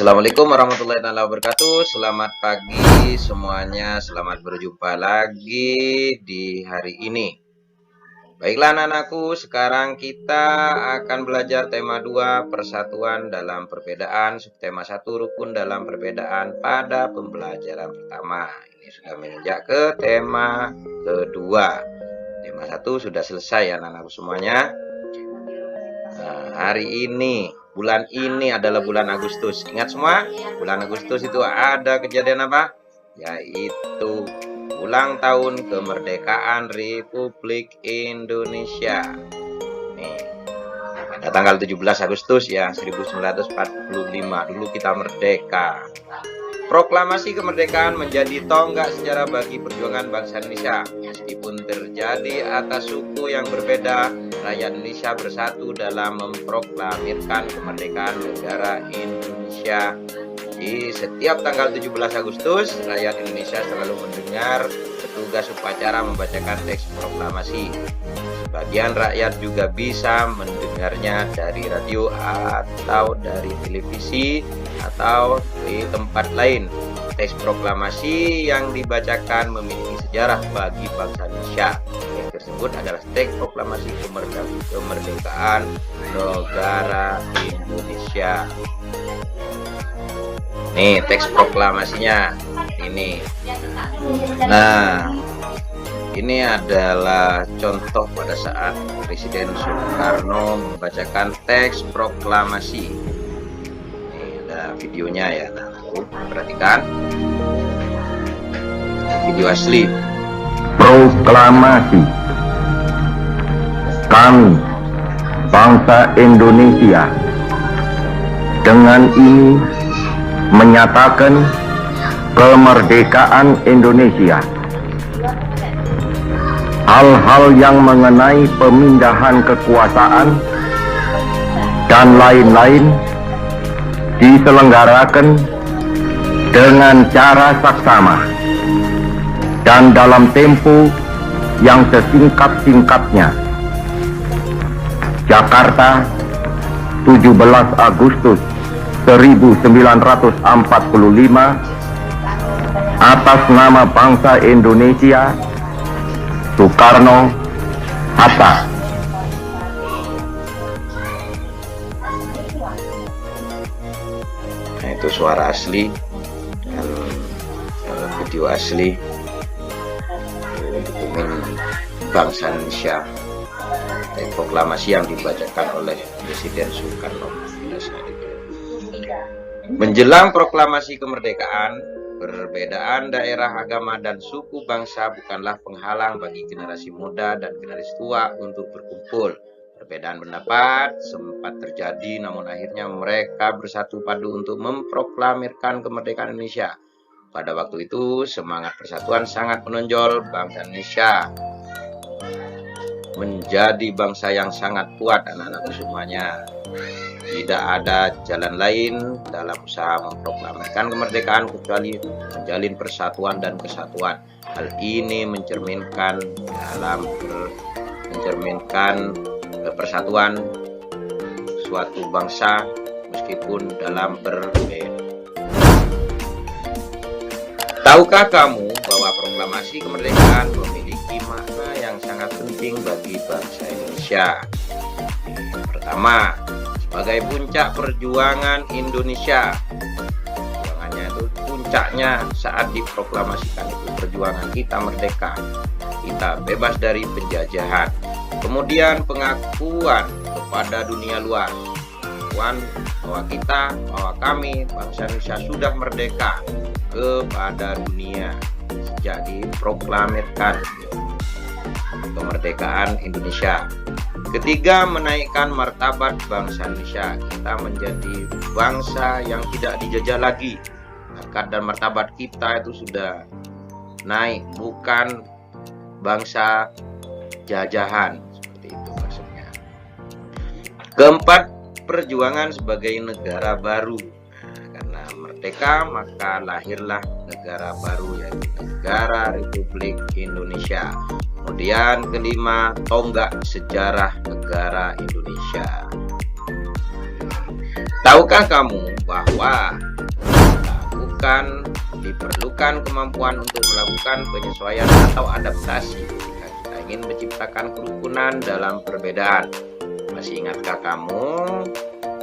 Assalamualaikum warahmatullahi wabarakatuh. Selamat pagi semuanya. Selamat berjumpa lagi di hari ini. Baiklah anak-anakku, sekarang kita akan belajar tema 2, persatuan dalam perbedaan, subtema 1, rukun dalam perbedaan pada pembelajaran pertama. Ini sudah menginjak ke tema kedua. Tema 1 sudah selesai ya anak-anakku semuanya. Nah, hari ini, bulan ini adalah bulan Agustus. Ingat semua, bulan Agustus itu ada kejadian apa? Yaitu ulang tahun kemerdekaan Republik Indonesia. Nih, pada tanggal 17 Agustus ya, 1945 dulu kita merdeka. Proklamasi kemerdekaan menjadi tonggak sejarah bagi perjuangan bangsa Indonesia. Meskipun terjadi atas suku yang berbeda, rakyat Indonesia bersatu dalam memproklamirkan kemerdekaan negara Indonesia. Di setiap tanggal 17 Agustus, rakyat Indonesia selalu mendengar petugas upacara membacakan teks proklamasi. Sebagian rakyat juga bisa mendengarnya dari radio atau dari televisi atau di tempat lain. Teks proklamasi yang dibacakan memiliki sejarah bagi bangsa Indonesia. Teks tersebut adalah teks proklamasi kemerdekaan negara Indonesia. Nih teks proklamasinya ini. Nah, ini adalah contoh pada saat Presiden Soekarno membacakan teks proklamasi. Ini ada videonya ya, nah, perhatikan video asli. Proklamasi. Kami, bangsa Indonesia, dengan ini menyatakan kemerdekaan Indonesia. Hal-hal yang mengenai pemindahan kekuasaan dan lain-lain diselenggarakan dengan cara saksama dan dalam tempo yang sesingkat-singkatnya. Jakarta, 17 Agustus 1945, atas nama bangsa Indonesia, Soekarno, Hatta. Nah, itu suara asli dan video asli dokumen bangsa Indonesia, proklamasi yang dibacakan oleh Presiden Soekarno pada saat itu. Menjelang proklamasi kemerdekaan, perbedaan daerah, agama, dan suku bangsa bukanlah penghalang bagi generasi muda dan generasi tua untuk berkumpul. Perbedaan pendapat sempat terjadi, namun akhirnya mereka bersatu padu untuk memproklamirkan kemerdekaan Indonesia. Pada waktu itu, semangat persatuan sangat menonjol. Bangsa Indonesia menjadi bangsa yang sangat kuat, anak-anakku semuanya. Tidak ada jalan lain dalam usaha memproklamirkan kemerdekaan kecuali menjalin persatuan dan kesatuan. Hal ini mencerminkan persatuan suatu bangsa meskipun dalam berbeda. Tahukah kamu bahwa proklamasi kemerdekaan memiliki makna yang sangat penting bagi bangsa Indonesia? Pertama, sebagai puncak perjuangan Indonesia. Perjuangannya itu puncaknya saat diproklamasikan itu perjuangan kita merdeka, kita bebas dari penjajahan. Kemudian pengakuan kepada dunia luar, bahwa kami bangsa Indonesia sudah merdeka kepada dunia sejak diproklamirkan kemerdekaan Indonesia. Ketiga, menaikkan martabat bangsa Indonesia. Kita menjadi bangsa yang tidak dijajah lagi. Harkat dan martabat kita itu sudah naik, bukan bangsa jajahan. Seperti itu maksudnya. Keempat, perjuangan sebagai negara baru. Nah, karena merdeka maka lahirlah negara baru, yaitu negara Republik Indonesia. Kemudian kelima, tonggak sejarah negara Indonesia. Tahukah kamu bahwa diperlukan kemampuan untuk melakukan penyesuaian atau adaptasi jika kita ingin menciptakan kerukunan dalam perbedaan. Masih ingatkah kamu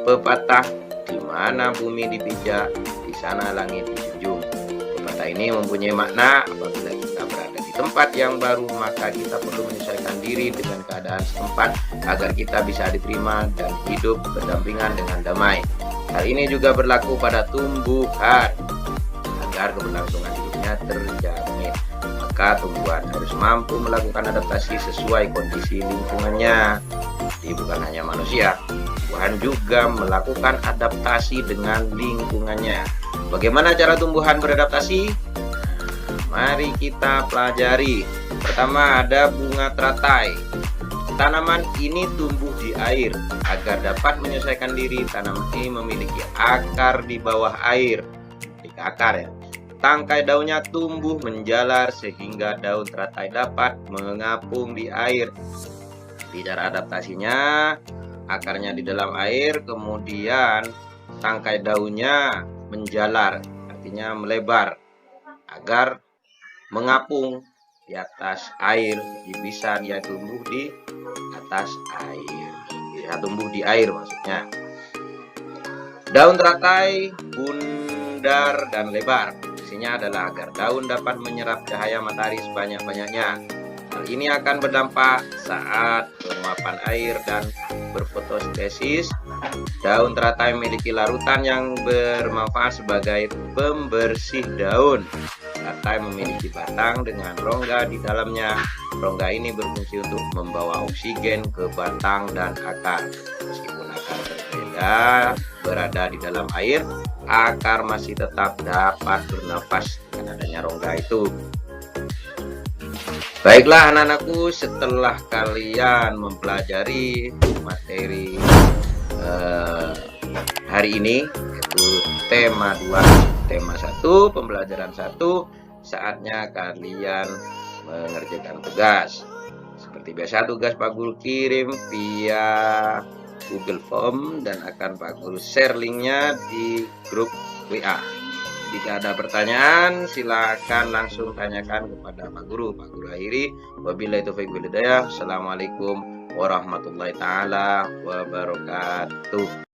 pepatah di mana bumi dipijak, di sana langit dijunjung? Pepatah ini mempunyai makna apabila kita berada di tempat yang baru, maka kita perlu menyesuaikan diri dengan keadaan setempat agar kita bisa diterima dan hidup berdampingan dengan damai. Hal ini juga berlaku pada tumbuhan. Agar keberlangsungan hidupnya terjamin, maka tumbuhan harus mampu melakukan adaptasi sesuai kondisi lingkungannya. Jadi bukan hanya manusia, tumbuhan juga melakukan adaptasi dengan lingkungannya. Bagaimana cara tumbuhan beradaptasi? Mari kita pelajari. Pertama, ada bunga teratai. Tanaman ini tumbuh di air. Agar dapat menyesuaikan diri, tanaman ini memiliki akar di bawah air. Di akar ya. Tangkai daunnya tumbuh menjalar sehingga daun teratai dapat mengapung di air. Di cara adaptasinya, akarnya di dalam air, kemudian tangkai daunnya menjalar, artinya melebar, agar mengapung di atas air. Bisa dia tumbuh di atas air, bisa tumbuh di air maksudnya. Daun teratai bundar dan lebar. Fungsinya adalah agar daun dapat menyerap cahaya matahari sebanyak-banyaknya. Hal ini akan berdampak saat penguapan air dan berfotosintesis. Daun teratai memiliki larutan yang bermanfaat sebagai pembersih daun. Teratai memiliki batang dengan rongga di dalamnya. Rongga ini berfungsi untuk membawa oksigen ke batang dan akar. Meskipun akar berada di dalam air, akar masih tetap dapat bernafas dengan adanya rongga itu. Baiklah anak-anakku, setelah kalian mempelajari materi hari ini, yaitu tema 2, tema 1, pembelajaran 1, saatnya kalian mengerjakan tugas. Seperti biasa, tugas Pak Guru kirim via Google Form dan akan Pak Guru share linknya di grup WA. Jika ada pertanyaan, silakan langsung tanyakan kepada Pak Guru. Pak Guru akhiri. Wabillahi taufiq wal hidayah. Assalamualaikum warahmatullahi taala wabarakatuh.